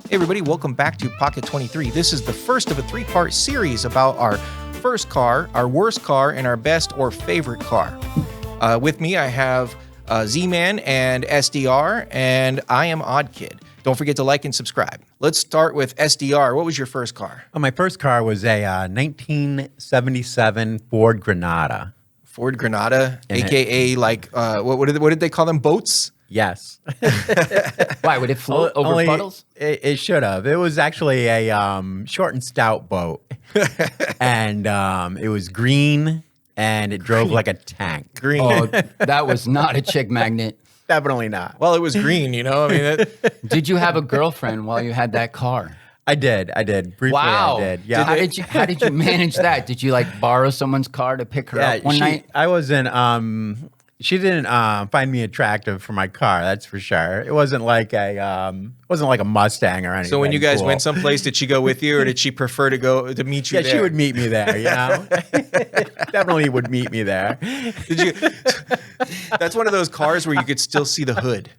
Hey everybody, welcome back to Pocket23. This is the first of a three-part series about our first car, our worst car, and our best or favorite car. With me, I have Z-Man and SDR, and I am Odd Kid. Don't forget to like and subscribe. Let's start with SDR. What was your first car? My first car was a 1977 Ford Granada. Ford Granada, a.k.a. like, what did they call them, boats? Yes. Why, would it float over puddles? It should have. It was actually a short and stout boat. And it was green, and it drove like a tank. Green. Oh, that was not a chick magnet. Definitely not. Well, it was green, you know? I mean, Did you have a girlfriend while you had that car? I did. Briefly, Wow. I did. Yeah. How did you manage that? Did you like borrow someone's car to pick her up one night? I wasn't. She didn't find me attractive for my car. That's for sure. It wasn't like a Mustang or anything. so when you guys cool. went someplace, did she go with you, or did she prefer to meet you there? Yeah, she would meet me there, you know? Definitely would meet me there. Did you? That's one of those cars where you could still see the hood.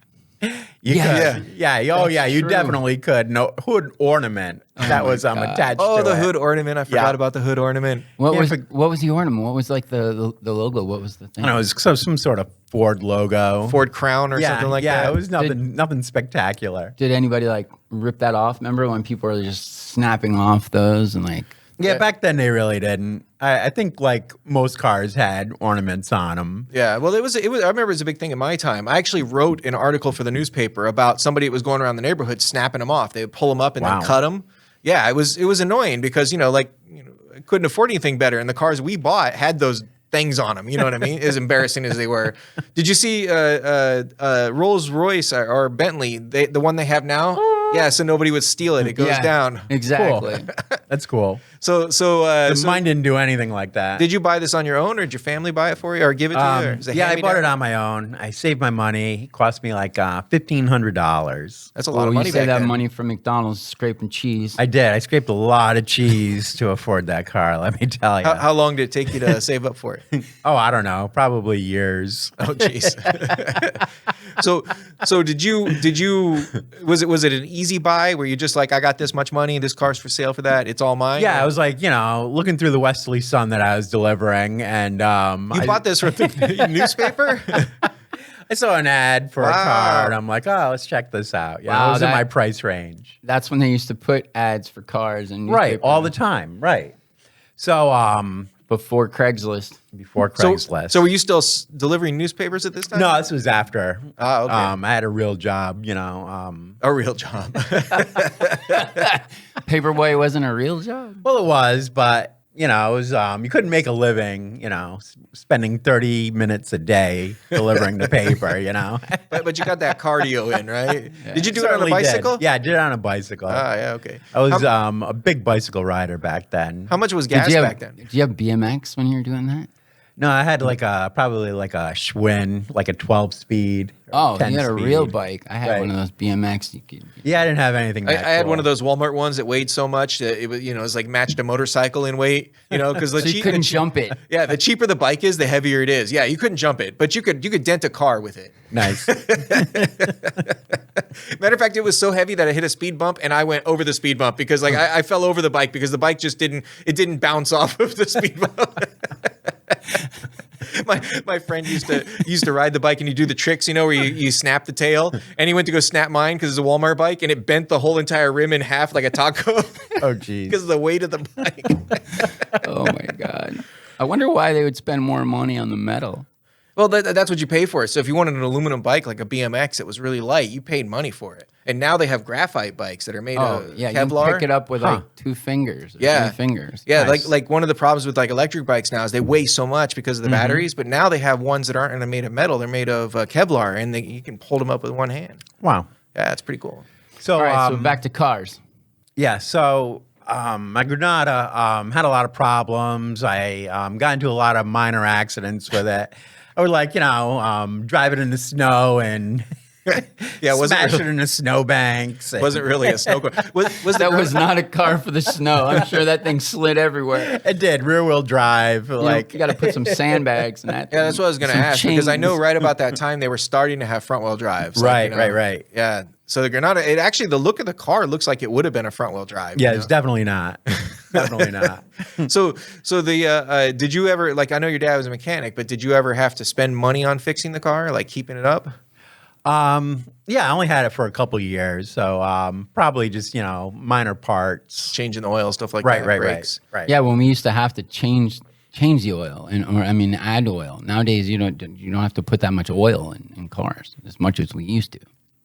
You Yeah. could. Yeah. Oh, That's yeah. You true. definitely could. No hood ornament that was attached Oh, to the it. hood ornament. I forgot about the hood ornament. What Yeah, was the ornament? What was like the logo? What was the thing? I don't know, it was some sort of Ford logo. Ford Crown or something like that. Yeah, it was nothing spectacular. Did anybody like rip that off? Remember when people were just snapping off those and like? Yeah, back then they really didn't. I think like most cars had ornaments on them. Yeah, well, it was. I remember it was a big thing in my time. I actually wrote an article for the newspaper about somebody that was going around the neighborhood snapping them off. They would pull them up and then cut them. Yeah, it was annoying because I couldn't afford anything better, and the cars we bought had those things on them. You know what I mean? As embarrassing as they were. Did you see Rolls Royce or Bentley? The one they have now? Yeah, so nobody would steal it. It goes down. Exactly. Cool. That's cool. So Mine didn't do anything like that. did you buy this on your own, or did your family buy it for you, or give it to you? Or is it Yeah, I hand-me-down? bought it on my own. I saved my money. It cost me like $1,500. That's a lot of You money saved back that then. money from McDonald's scraping cheese. I did. I scraped a lot of cheese to afford that car, let me tell you. How long did it take you to save up for it? Oh, I don't know. Probably years. Oh, jeez. So did you? Was it an easy buy where you just like, I got this much money, this car's for sale for that, it's all mine? Yeah, I was like, looking through the Westerly Sun that I was delivering, and You bought this from the newspaper? I saw an ad for a Wow. car, and I'm like, oh, let's check this out. Yeah, Wow, it was in that- my price range. That's when they used to put ads for cars and Right, all the time. Right. So, before Craigslist. before Craigslist. So were you still delivering newspapers at this time? No, this was after. Ah, okay. I had a real job, A real job. Paperboy wasn't a real job. Well, it was, but it was you couldn't make a living, spending 30 minutes a day delivering the paper, but you got that cardio in, right? Did you do it on a Certainly did. bicycle? Yeah, I did it on a bicycle. Ah, yeah, okay. I was a big bicycle rider back then. How much was gas back then? Did you have BMX when you were doing that? No, I had probably like a Schwinn, like a 12-speed. Oh, you had a 10-speed. real bike. I had Right. one of those BMX. Yeah, I didn't have anything. I That had cool. one of those Walmart ones that weighed so much that it was, it was like matched a motorcycle in weight, because So you couldn't jump it. Yeah, the cheaper the bike is, the heavier it is. Yeah, you couldn't jump it, but you could dent a car with it. Nice. Matter of fact, it was so heavy that I hit a speed bump and I went over the speed bump because I fell over the bike because the bike just didn't bounce off of the speed bump. My friend used to ride the bike and you do the tricks, where you snap the tail, and he went to go snap mine because it's a Walmart bike and it bent the whole entire rim in half like a taco. Oh, geez. Because of the weight of the bike. Oh my God. I wonder why they would spend more money on the metal. Well, that's what you pay for it. So if you wanted an aluminum bike like a BMX that was really light, you paid money for it. And now they have graphite bikes that are made of Yeah, Kevlar. you pick it up with like 2 fingers. Or 3 fingers. Yeah, Nice. like one of the problems with like electric bikes now is they weigh so much because of the batteries. But now they have ones that aren't made of metal; they're made of Kevlar, and you can hold them up with one hand. Wow. Yeah, it's pretty cool. So, All right, so back to cars. yeah, so my Granada had a lot of problems. I got into a lot of minor accidents with it. I would drive it in the snow and Yeah, smash it into snowbanks. and- Wasn't really a snow car. That was not a car for the snow. I'm sure that thing slid everywhere. It did rear wheel drive. You Like got to put some sandbags in that. Yeah, that's what I was going to Some ask because I know chains. right about that time they were starting to have front wheel drives. Right. Yeah. So the Granada, it actually, the look of the car looks like it would have been a front wheel drive. Yeah, it's definitely not. Definitely not. So the did you ever, like, I know your dad was a mechanic, but did you ever have to spend money on fixing the car, like keeping it up? Yeah, I only had it for a couple of years, so probably just minor parts, Changing the oil, stuff like right, that. right, brakes. right. Yeah, when we used to have to change the oil, add oil. Nowadays, you don't have to put that much oil in cars as much as we used to.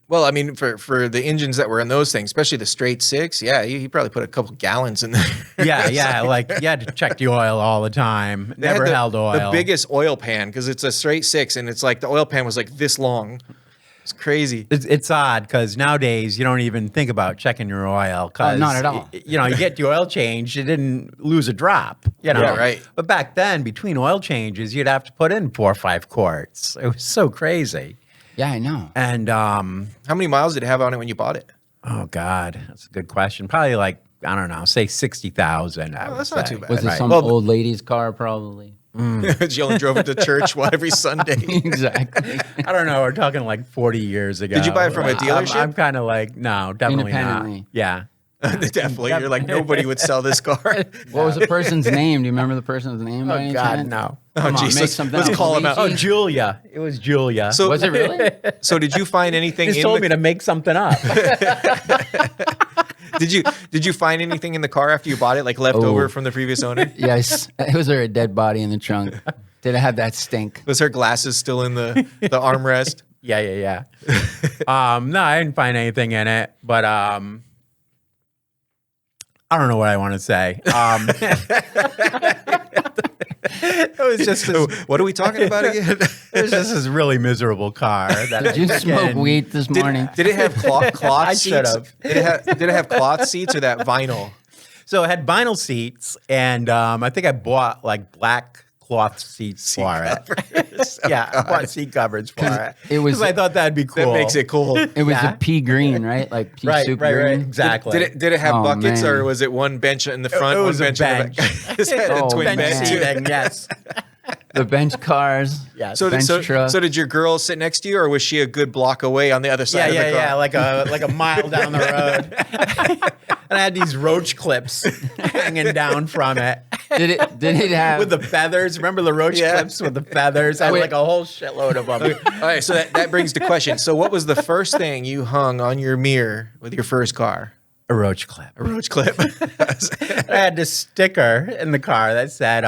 Well, I mean, for the engines that were in those things, especially the straight six, yeah, he probably put a couple gallons in there. Yeah, like you had to check the oil all the time. They Never had held oil. The biggest oil pan, because it's a straight six, and it's like the oil pan was like this long. It's crazy. It's odd because nowadays you don't even think about checking your oil. Cause not at all. You get your oil changed, you didn't lose a drop. Yeah, right. But back then, between oil changes, you'd have to put in 4 or 5 quarts. It was so crazy. Yeah, I know. And How many miles did it have on it when you bought it? oh God, that's a good question. Probably like I don't know, say 60,000. Oh, that's not too bad. Was it Right. some old lady's car? Probably. Jill drove it to church every Sunday. Exactly. I don't know. We're talking like 40 years ago. Did you buy it from a dealership? I'm kind of like no, definitely not. Independently. Yeah. Definitely. You're like, nobody would sell this car. What was the person's name? Do you remember the person's name? by Oh any God, chance? no. Come on, geez, make something let's up. call him out. Oh, Luigi? Julia. It was Julia. So Was it really? So did you find anything Just in told the, me to make something up. Did you find anything in the car after you bought it, like left over from the previous owner? Yes. Was there a dead body in the trunk? Did it have that stink? Was her glasses still in the armrest? Yeah. No, I didn't find anything in it, but I don't know what I want to say. It was just this, What are we talking about again? it was just this really miserable car. That Did you smoke again, weed this morning? Did it have cloth I seats? should've. Did it have cloth seats or that vinyl? So it had vinyl seats, and I think I bought like black cloth seats for it. Yeah, I bought seat covers for it. it was- 'Cause I thought that'd be cool. That makes it cool. It was Yeah. a pea green, right? Like pea right, soup right, green. right, exactly. Did it have Oh, buckets man. or was it one bench in the front, It one was a bench in the bench. back? It had a Oh, twin man. bed too. seating, yes. The bench cars. Yes. So Bench truck. did your girl sit next to you, or was she a good block away on the other side of the car? Yeah, like a mile down the road. And I had these roach clips hanging down from it. Did it have With the feathers. Remember the roach Yeah. clips with the feathers? I had Wait. like a whole shitload of them. All right, so that brings the question. So what was the first thing you hung on your mirror with your first car? A roach clip. A roach clip. I had this sticker in the car that said,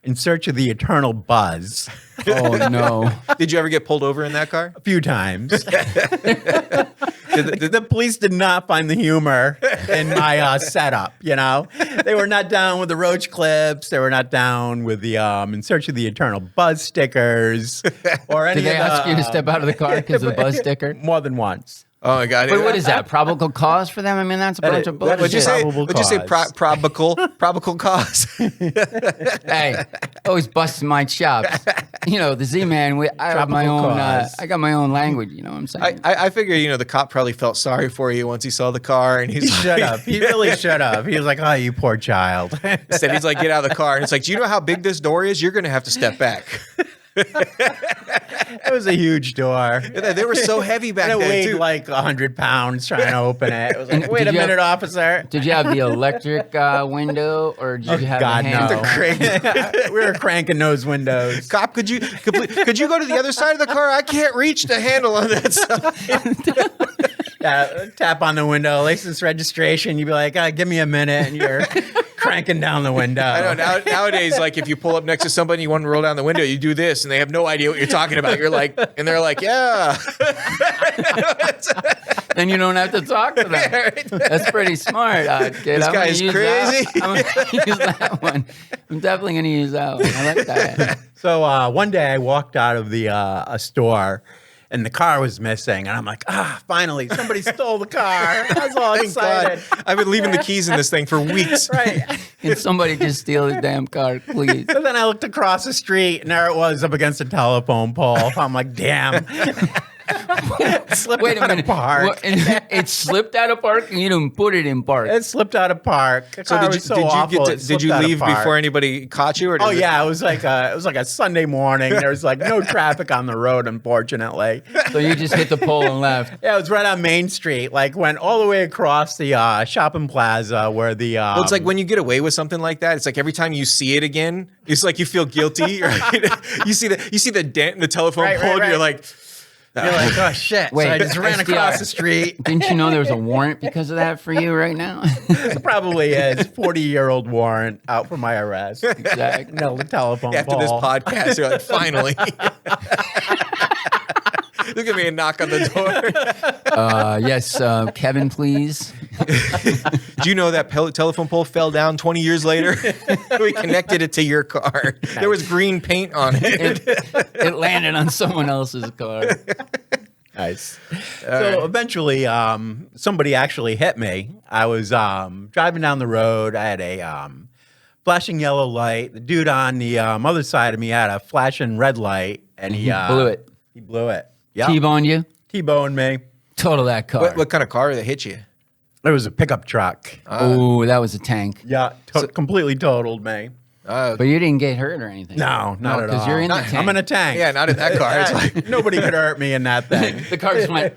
in search of the eternal buzz. Oh no. Did you ever get pulled over in that car? A few times. The police did not find the humor in my setup, They were not down with the roach clips. They were not down with the in search of the eternal buzz stickers or any Did they of the, ask you to step out of the car because of the buzz sticker? more than once. Oh my God! But what is that? Probable cause for them? I mean, that's a bunch of bullshit. Would you say? Probable Would you say cause. probable cause? Hey, always busting my chops. The Z-Man. I have my Tropical own. cause. I got my own language. You know what I'm saying? I figure the cop probably felt sorry for you once he saw the car, and He he's should have. He really should have. He was like, "Oh, you poor child." Instead, he's like, get out of the car. And it's like, do you know how big this door is? You're going to have to step back. It was a huge door. They were so heavy back And it then, weighed too. like 100 pounds trying to open it. It was like, And wait did a you have- minute, officer. Did you have the electric window, or did you have God, the no. handle? Crank. We were cranking those windows. Cop, could you go to the other side of the car? I can't reach the handle on that side. Yeah, tap on the window, license registration. You'd be like, give me a minute. And you're cranking down the window. I know nowadays, like if you pull up next to somebody, and you want to roll down the window, you do this, and they have no idea what you're talking about. You're like, and they're like, yeah. Then you don't have to talk to them. That's pretty smart, kid. This I'm guy gonna is use crazy. That. I'm gonna use that one. I'm definitely gonna use that one. I like that. So one day I walked out of the a store and the car was missing. And I'm like, finally, somebody stole the car. I was all Thank God. excited. I've been leaving the keys in this thing for weeks. Right. Can somebody just steal his damn car, please? So then I looked across the street and there it was up against a telephone pole. I'm like, damn. Slipped Wait a out minute. of park. What, it slipped out of park, and you didn't put it in park. It slipped out of park. So did you leave before anybody caught you? Or Oh yeah, it was like a Sunday morning. There was like no traffic on the road, unfortunately. So you just hit the pole and left. Yeah, it was right on Main Street. Like went all the way across the shopping plaza where the. Well, it's like when you get away with something like that. It's like every time you see it again, it's like you feel guilty. Right? you see the dent in the telephone pole, and you're like. You're like, oh shit! Wait, so I just ran SDR. across the street. Didn't you know there was a warrant because of that for you right now? It probably is 40-year-old warrant out for my arrest. Exactly. No, the telephone After this pole. podcast, you're like, finally. There's gonna be a knock on the door. Yes, Kevin, please. Do you know that telephone pole fell down 20 years later? We connected it to your car. There was green paint on it. It landed on someone else's car. Nice. So eventually, somebody actually hit me. I was driving down the road. I had a flashing yellow light. The dude on the other side of me had a flashing red light, and he Blew it. He blew it. Yeah. T-boned you? T-boned me. Total that car. What kind of car that hit you? It was a pickup truck. Oh, that was a tank. Yeah, completely totaled me. But you didn't get hurt or anything. No, not at all. Because you're in the tank. I'm in a tank. Yeah, not in that car. It's like Nobody could hurt me in that thing. The car just went.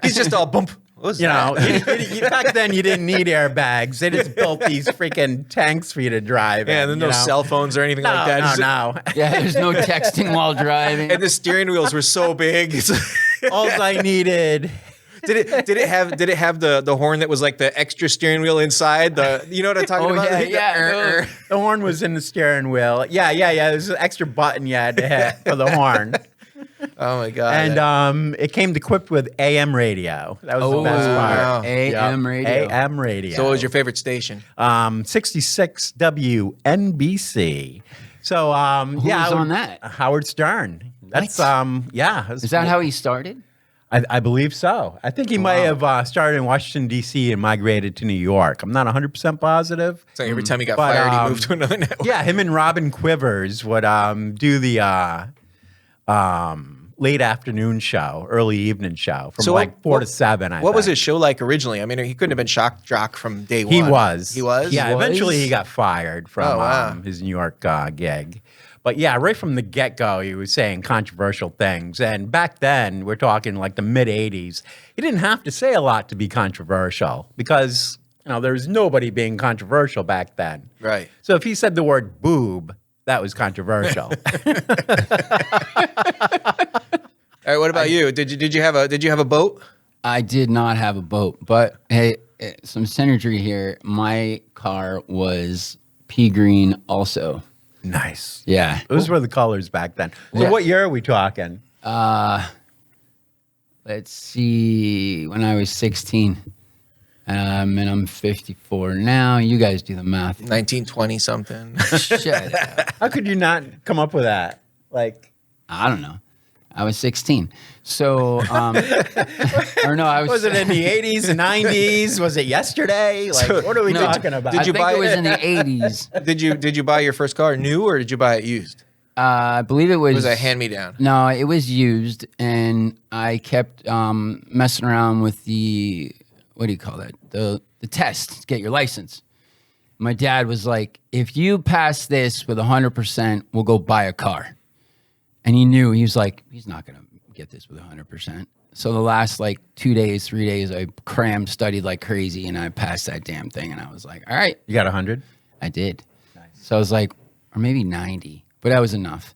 he's just all bump. You know, back then you didn't need airbags. They just built these freaking tanks for you to drive. Yeah, in, there's no cell phones or anything like that. No. Yeah, there's no texting while driving. And the steering wheels were so big. All I needed. Did it have the horn that was like the extra steering wheel inside? You know what I'm talking about? Yeah. The horn was in the steering wheel. Yeah. There's an extra button you had to hit for the horn. Oh my god! And it came equipped with AM radio. That was the best part. Wow. AM radio. AM radio. So what was your favorite station? 66 WNBC. So Who's on that? Howard Stern. That's yeah. Is that how he started? I believe so. I think he might have started in Washington, D.C. and migrated to New York. I'm not 100% positive. So every time he got fired, he moved to another network. Yeah, him and Robin Quivers would do the late afternoon show, early evening show from 4 to 7. What was his show like originally? I mean, he couldn't have been shock jock from day one. He was. He was? Yeah, He was? eventually he got fired from his New York gig. But yeah, right from the get-go, he was saying controversial things. And back then, we're talking like the mid-'80s, he didn't have to say a lot to be controversial because, there was nobody being controversial back then. Right. So if he said the word boob, that was controversial. All right. What about you? Did you have a boat? I did not have a boat, but hey, some synergy here. My car was pea green also. Nice. Yeah. Those were the colors back then. So what year are we talking? Let's see. When I was 16. And I'm 54 now. You guys do the math. 1920 something. Shut up. How could you not come up with that? Like, I don't know. I was 16. So, or no, I was. Was it in the 80s, 90s? Was it yesterday? Like, what are we talking about? I think it was in the 80s. Did you buy your first car new or did you buy it used? I believe it was. Was it a hand me down? No, it was used, and I kept messing around with the what do you call that? The test to get your license. My dad was like, "If you pass this with 100%, we'll go buy a car." And he knew, he was like, he's not gonna get this with 100%. So the last 2 days, 3 days, I crammed, studied like crazy, and I passed that damn thing. And I was like, all right. You got 100? I did. Nice. So I was like, or maybe 90, but that was enough.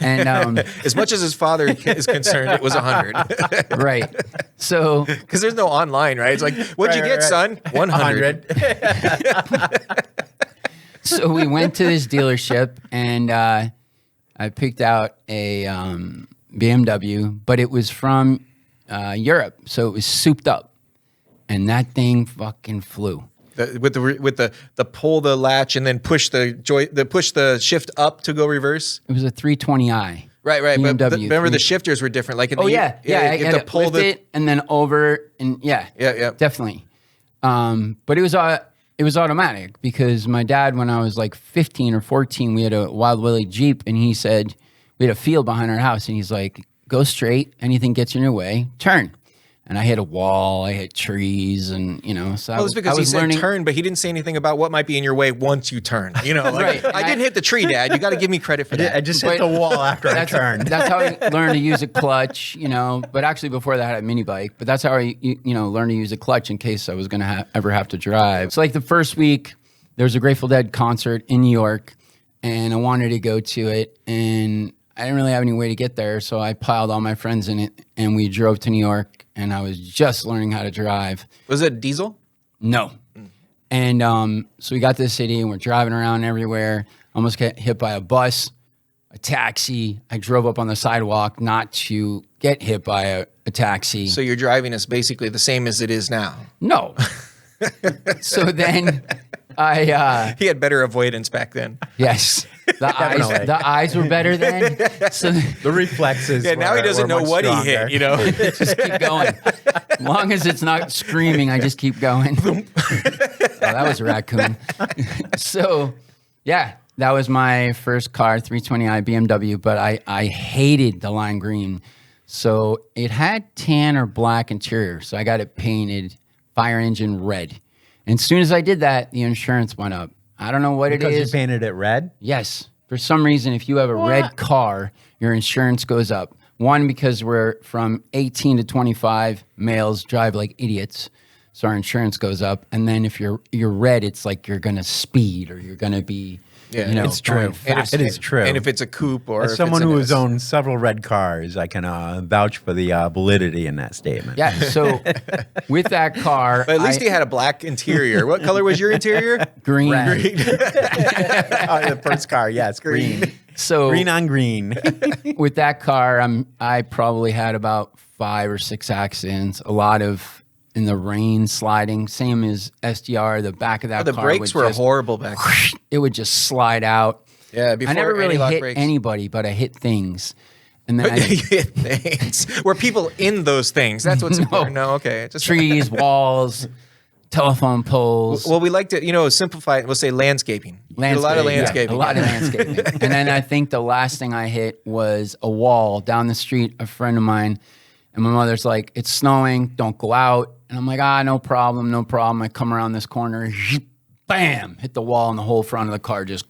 And as much as his father is concerned, it was 100. Right. So because there's no online, right? It's like, what'd you get, son? 100. So we went to this dealership, and I picked out a BMW, but it was from Europe, so it was souped up, and that thing fucking flew. With the pull the latch and then push the shift up to go reverse. It was a 320i. Right. BMW, But remember the shifters were different. Like I had to lift it and then over and yeah, definitely. But it was automatic because my dad, when I was 15 or 14, we had a Wild Willie Jeep, and he said we had a field behind our house, and he's like, go straight. Anything gets in your way, turn. And I hit a wall, I hit trees, and so well, it's because he said turn, but he didn't say anything about what might be in your way once you turn. Right. I didn't hit the tree, Dad. You got to give me credit for that. I just hit the wall after I turned. That's how I learned to use a clutch, But actually, before that, I had a mini bike. But that's how I, learned to use a clutch in case I was going to ever have to drive. So, like the first week, there was a Grateful Dead concert in New York, and I wanted to go to it, and I didn't really have any way to get there, so I piled all my friends in it, and we drove to New York, and I was just learning how to drive. Was it diesel? No. And so we got to the city, and we're driving around everywhere. Almost got hit by a bus, a taxi. I drove up on the sidewalk not to get hit by a taxi. So your driving is basically the same as it is now? No. So then he had better avoidance back then. Yes. The eyes were better then. So the reflexes. Yeah, now he doesn't know what stronger. He hit, Just keep going. As long as it's not screaming, I just keep going. That was a raccoon. So, yeah, that was my first car, 320i BMW, but I hated the lime green. So it had tan or black interior, so I got it painted fire engine red. And as soon as I did that, the insurance went up. I don't know what it is. Because you painted it red? Yes. For some reason, if you have a red car, your insurance goes up. One, because we're from 18 to 25, males drive like idiots, so our insurance goes up. And then if you're red, it's like you're going to speed or you're going to be... Yeah, it's true. It is true. And if it's a coupe or as someone who has owned several red cars, I can vouch for the validity in that statement. Yeah. So with that car, but at least he had a black interior. What color was your interior? Green. Green. The first car, yes, green. So green on green. With that car, I probably had about 5 or 6 accidents. A lot of in the rain sliding, same as SDR. The back of that car. The brakes were horrible back then. It would just slide out. Yeah, before I never really hit brakes. Anybody, but I hit things. And then you hit things. Were people in those things? That's what's important. No, okay. Just trees, walls, telephone poles. Well, we like to, simplify it. We'll say landscaping. A lot of landscaping. Yeah, a lot of landscaping. And then I think the last thing I hit was a wall down the street. A friend of mine, and my mother's like, "It's snowing. Don't go out." And I'm like, no problem, no problem. I come around this corner, bam, hit the wall, and the whole front of the car just,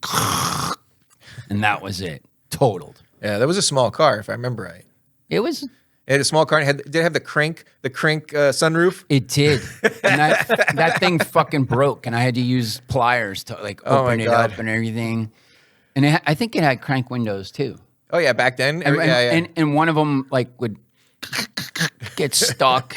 and that was it, totaled. Yeah, that was a small car, if I remember right. It was. It had a small car. Did it have the crank sunroof? It did. And that thing fucking broke, and I had to use pliers to open it up and everything. And I think it had crank windows too. Oh yeah, back then. And one of them would get stuck,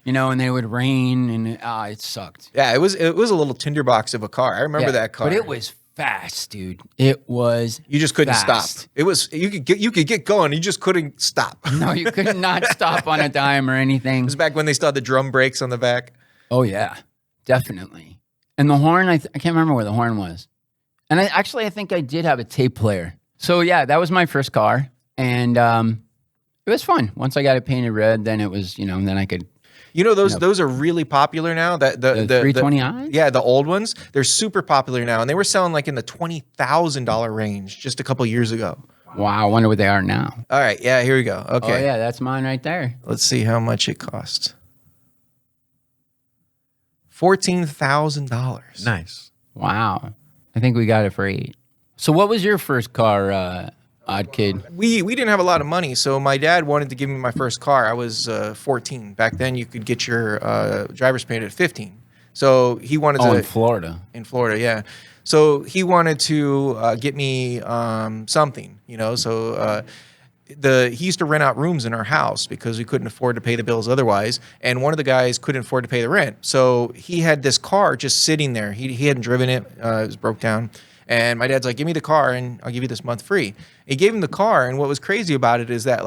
and they would rain, and it sucked. Yeah, it was a little tinderbox of a car. I remember that car. But it was fast, dude. It was. You just couldn't stop. It was you could get going. You just couldn't stop. No, you could not stop on a dime or anything. It was back when they still had the drum brakes on the back. Oh yeah, definitely. And the horn, I can't remember where the horn was. And I think I did have a tape player. So yeah, that was my first car, and it was fun. Once I got it painted red, then it was, then I could. Those are really popular now. The 320i? Yeah, the old ones. They're super popular now, and they were selling in the $20,000 range just a couple years ago. Wow, I wonder what they are now. All right, yeah, here we go. Okay. Oh yeah, that's mine right there. Let's see how much it costs. $14,000. Nice. Wow. I think we got it for $8,000. So what was your first car, Odd Kid? We didn't have a lot of money, so my dad wanted to give me my first car. I was 14. Back then, you could get your driver's permit at 15. So he wanted to... in Florida. In Florida, yeah. So he wanted to get me something, So he used to rent out rooms in our house because we couldn't afford to pay the bills otherwise. And one of the guys couldn't afford to pay the rent. So he had this car just sitting there. He hadn't driven it. It was broke down. And my dad's like, give me the car and I'll give you this month free. He gave him the car. And what was crazy about it is that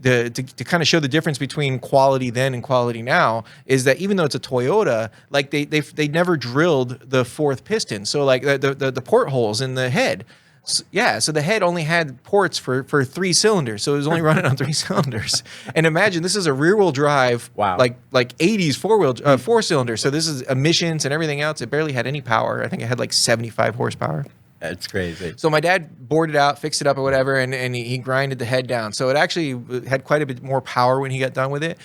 to kind of show the difference between quality then and quality now is that even though it's a Toyota, they never drilled the fourth piston. So the portholes in the head. So the head only had ports for 3 cylinders. So it was only running on 3 cylinders. And imagine this is a rear wheel drive, wow, like 80s 4-cylinder. So this is emissions and everything else. It barely had any power. I think it had 75 horsepower. That's crazy. So my dad bored it out, fixed it up or whatever, and he grinded the head down. So it actually had quite a bit more power when he got done with it.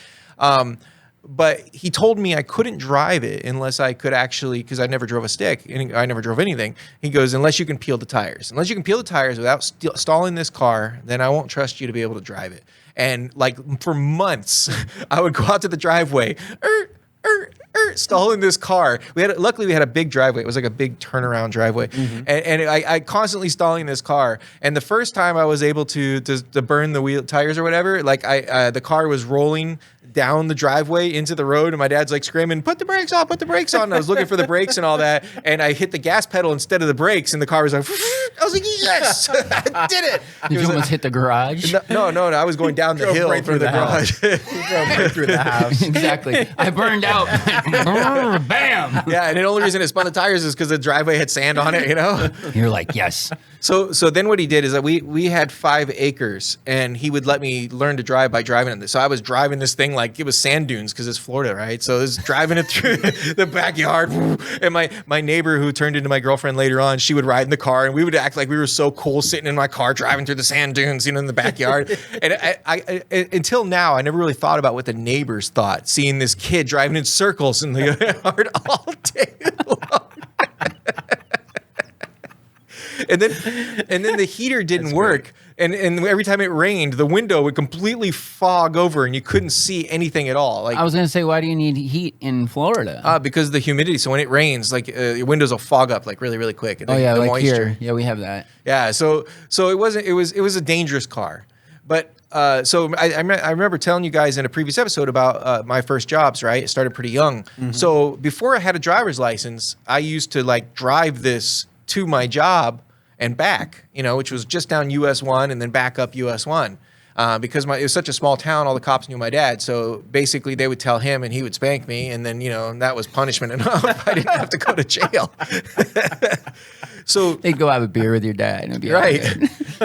But he told me I couldn't drive it unless I could actually, because I never drove a stick and I never drove anything. He goes, unless you can peel the tires. Unless you can peel the tires without stalling this car, then I won't trust you to be able to drive it. And like for months, I would go out to the driveway, stalling this car. Luckily we had a big driveway. It was like a big turnaround driveway, and I constantly stalling this car. And the first time I was able to burn the tires or whatever, like the car was rolling down the driveway into the road, and my dad's like screaming, "Put the brakes on! Put the brakes on!" And I was looking for the brakes and all that, and I hit the gas pedal instead of the brakes, and the car was like, I was like, "Yes, I did it!" Did you almost hit the garage? No, I was going down the hill right through the garage. Drove right through the house. Exactly. I burned out. Bam. Yeah, and the only reason it spun the tires is because the driveway had sand on it, you know? You're like, yes. So then what he did is that we had 5 acres, and he would let me learn to drive by driving it. So I was driving this thing like it was sand dunes because it's Florida, right? So I was driving it through the backyard, and my neighbor who turned into my girlfriend later on, she would ride in the car, and we would act like we were so cool sitting in my car driving through the sand dunes, in the backyard. And I until now, I never really thought about what the neighbors thought, seeing this kid driving in circles in the yard all day long. And then the heater didn't work, and every time it rained, the window would completely fog over, and you couldn't see anything at all. Like I was gonna say, why do you need heat in Florida? Because of the humidity. So when it rains, like your windows will fog up like really, really quick. Oh yeah, the like moisture. here. Yeah, we have that. Yeah, so it was a dangerous car, but so I remember telling you guys in a previous episode about my first jobs. Right, it started pretty young. So before I had a driver's license, I used to like drive this to my job and back, which was just down US 1 and then back up US 1. Because it was such a small town, all the cops knew my dad. So basically they would tell him and he would spank me. And then, that was punishment enough. I didn't have to go to jail. So they'd go have a beer with your dad. And it'd be right.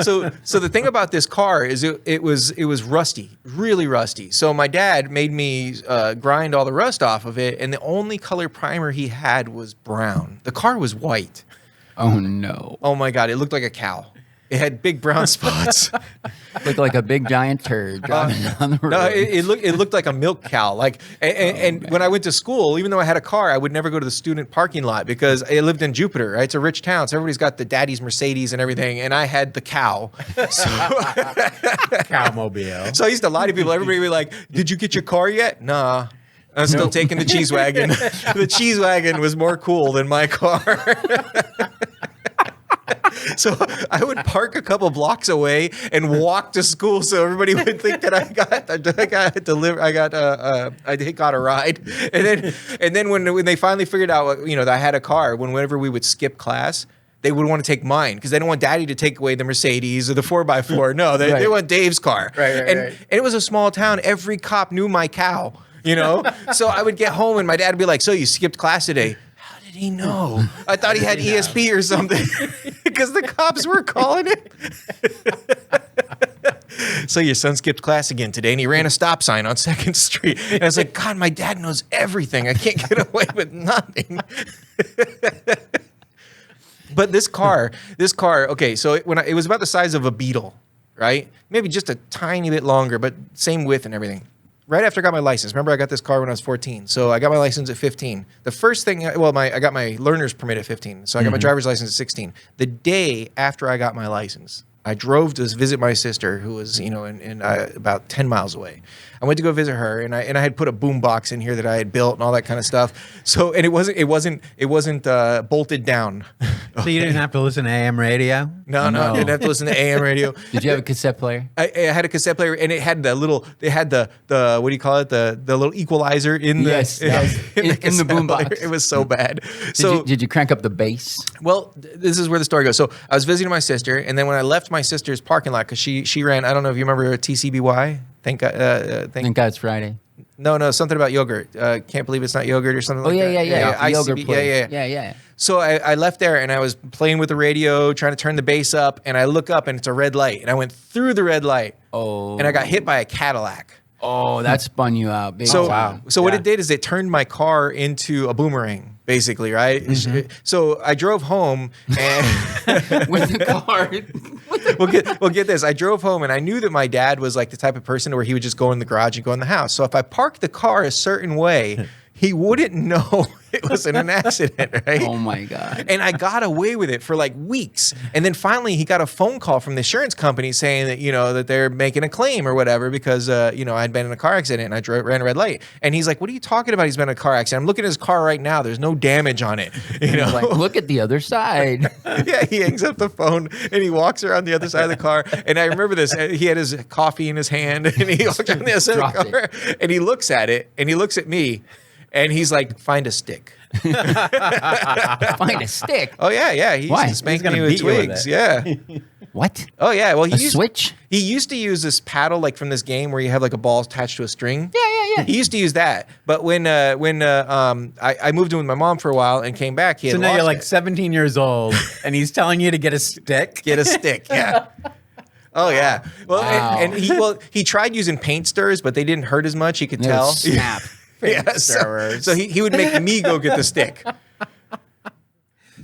So the thing about this car is it was rusty, really rusty. So my dad made me grind all the rust off of it. And the only color primer he had was brown. The car was white. Oh no! Oh my God! It looked like a cow. It had big brown spots. Looked like a big giant turd driving down the road. No, it looked like a milk cow. Like, and when I went to school, even though I had a car, I would never go to the student parking lot because I lived in Jupiter. Right? It's a rich town, so everybody's got the daddy's Mercedes and everything, and I had the cow. Cowmobile. So I used to lie to people. Everybody would be like, "Did you get your car yet?" Nah. I'm still taking the cheese wagon. The cheese wagon was more cool than my car. So I would park a couple blocks away and walk to school, so everybody would think that I got a ride. And then when they finally figured out, that I had a car, whenever we would skip class, they would want to take mine because they don't want Daddy to take away the Mercedes or the 4x4. No, they want Dave's car. Right. And it was a small town. Every cop knew my cow. So I would get home and my dad would be like, "So you skipped class today?" How did he know? I thought he had ESP or something because the cops were calling it. "So your son skipped class again today and he ran a stop sign on 2nd Street. And I was like, "God, my dad knows everything. I can't get away with nothing." But this car, okay, so it was about the size of a Beetle, right? Maybe just a tiny bit longer, but same width and everything. Right after I got my license, remember I got this car when I was 14. So I got my license at 15. The first thing, I got my learner's permit at 15. So I got my driver's license at 16. The day after I got my license, I drove to visit my sister who was, about 10 miles away. I went to go visit her, and I had put a boom box in here that I had built and all that kind of stuff. So, and it wasn't bolted down. So you didn't have to listen to AM radio? No, I didn't have to listen to AM radio. Did you have a cassette player? I had a cassette player, and it had the what do you call it? The little equalizer in the in the boom box. It was so bad. Did you crank up the bass? Well, this is where the story goes. So I was visiting my sister, and then when I left my sister's parking lot, because she ran, I don't know if you remember TCBY. Thank God it's Friday. No, something about yogurt. Can't believe it's not yogurt or something like that. Yeah. Yogurt place. Yeah. So I left there and I was playing with the radio, trying to turn the bass up, and I look up and it's a red light, and I went through the red light. Oh. And I got hit by a Cadillac. Oh, that spun you out. Big So time. what it did is it turned my car into a boomerang. basically, right? So I drove home and with the car. Well, get this. I drove home and I knew that my dad was like the type of person where he would just go in the garage and go in the house. So if I parked the car a certain way, he wouldn't know it was in an accident, right? Oh my God. And I got away with it for like weeks. And then finally he got a phone call from the insurance company saying that, that they're making a claim or whatever because, I'd been in a car accident and I ran a red light. And he's like, what are you talking about? He's been in a car accident. I'm looking at his car right now. There's no damage on it. Like, look at the other side. Yeah, he hangs up the phone and he walks around the other side of the car. And I remember this. He had his coffee in his hand and he walks around the other side of the car and he looks at it and he looks at me. And he's like, find a stick. Find a stick? Oh, yeah. He used to spank me with twigs. Yeah. What? Oh, yeah. Well, switch? He used to use this paddle like from this game where you have like a ball attached to a string. Yeah. He used to use that. But when I moved in with my mom for a while and came back, he had now you're like it. 17 years old and he's telling you to get a stick? Get a stick, yeah. Oh, yeah. Well, Wow. and he tried using paint stirrers, but they didn't hurt as much. He could tell. Snap. Yeah, so he would make me go get the stick.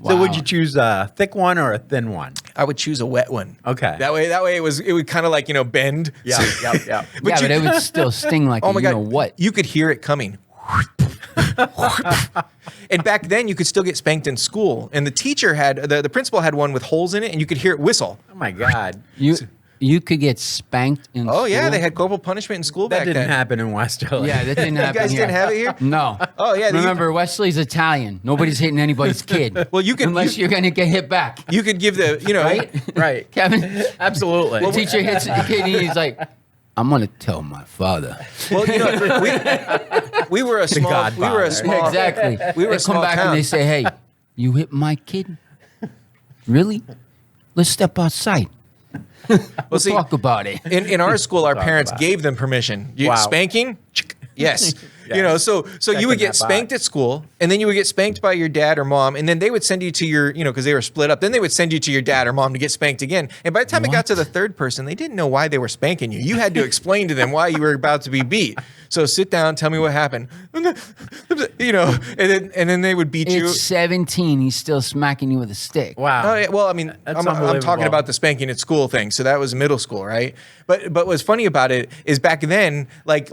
So would you choose a thick one or a thin one? I would choose a wet one. Okay. That way it would kind of like, bend. Yeah. But it would still sting like Oh my God. what? You could hear it coming. And back then you could still get spanked in school. And the teacher the principal had one with holes in it and you could hear it whistle. Oh my God. You could get spanked in school? Oh yeah, they had corporal punishment in school back That didn't then. happen in Westerly. Yeah, that didn't happen You guys here. didn't have it here? No. Oh yeah. Remember, Wesley's Italian. Nobody's hitting anybody's kid. Well, you can unless you're gonna get hit back. You could give the Right? Right. Kevin? Absolutely. The teacher hits the kid and he's like, I'm gonna tell my father. Well, we were a small. Godfather. We were a small. Exactly. We were They a small come back town. and they say, hey, you hit my kid? Really? Let's step outside. We'll see, talk about it. In our school, our parents gave them permission. Wow. Spanking? Yes. Yes. So you would get that spanked box. at school, and then you would get spanked by your dad or mom, and then they would send you to your, because they were split up, then they would send you to your dad or mom to get spanked again. And by the time it got to the third person, they didn't know why they were spanking you. You had to explain to them why you were about to be beat. So sit down, tell me what happened. And then they would beat you. It's 17. He's still smacking you with a stick. Wow. Oh, yeah, well, I mean, That's I'm talking unbelievable. about the spanking at school thing. So that was middle school, right? But what's funny about it is back then, like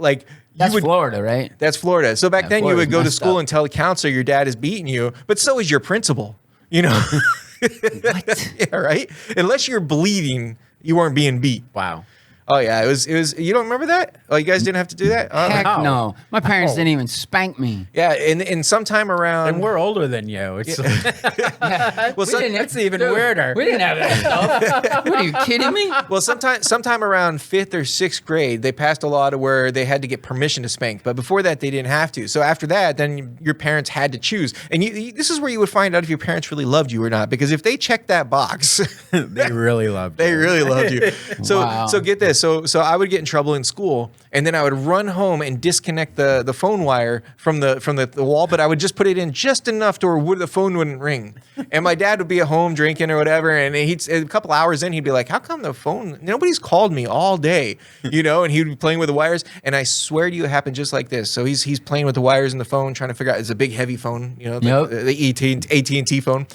That's Florida, right? That's Florida. So back then you would Florida's go to messed school up. and tell the counselor your dad is beating you, but so is your principal. What? Yeah, right? Unless you're bleeding, you weren't being beat. Wow. Oh yeah, it was. You don't remember that? Oh, you guys didn't have to do that? Oh. Heck Wow. no. My parents didn't even spank me. Yeah, and sometime around. And we're older than you. It's well, that's even weirder. We didn't have that stuff. What, are you kidding me? Well, sometime around 5th or 6th grade, they passed a law to where they had to get permission to spank. But before that, they didn't have to. So after that, then your parents had to choose. And this is where you would find out if your parents really loved you or not. Because if they checked that box, They really loved they you. really loved you. So Wow. so get this. So I would get in trouble in school, and then I would run home and disconnect the phone wire from the wall. But I would just put it in just enough to where the phone wouldn't ring. And my dad would be at home drinking or whatever, and a couple hours in, he'd be like, "How come the phone? Nobody's called me all day, And he'd be playing with the wires. And I swear to you, it happened just like this. So he's playing with the wires in the phone, trying to figure out. It's a big, heavy phone, Yep. the AT&T phone.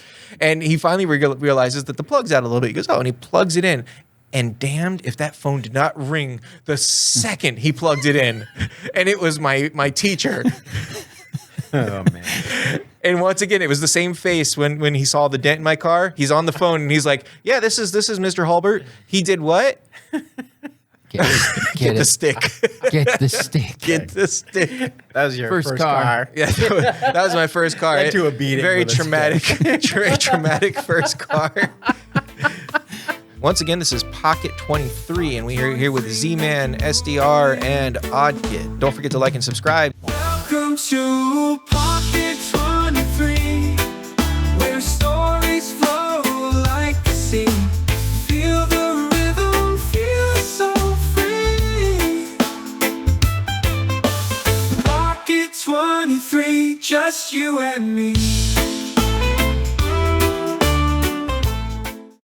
And he finally realizes that the plug's out a little bit. He goes, "Oh," and he plugs it in. And damned if that phone did not ring the second he plugged it in. And it was my teacher. Oh man. And once again, it was the same face when he saw the dent in my car. He's on the phone and he's like, "Yeah, this is Mr. Hulbert. He did what? Get the it. stick. Get the stick. Get the stick." That was your First first, car. car. Yeah, that was my first car. Led to a beating Very with a traumatic, very traumatic first car. Once again, this is Pocket23, and we are here with Z-Man, SDR, and Oddkid. Don't forget to like and subscribe. Welcome to Pocket 23, where stories flow like the sea. Feel the rhythm, feel so free. Pocket 23, just you and me.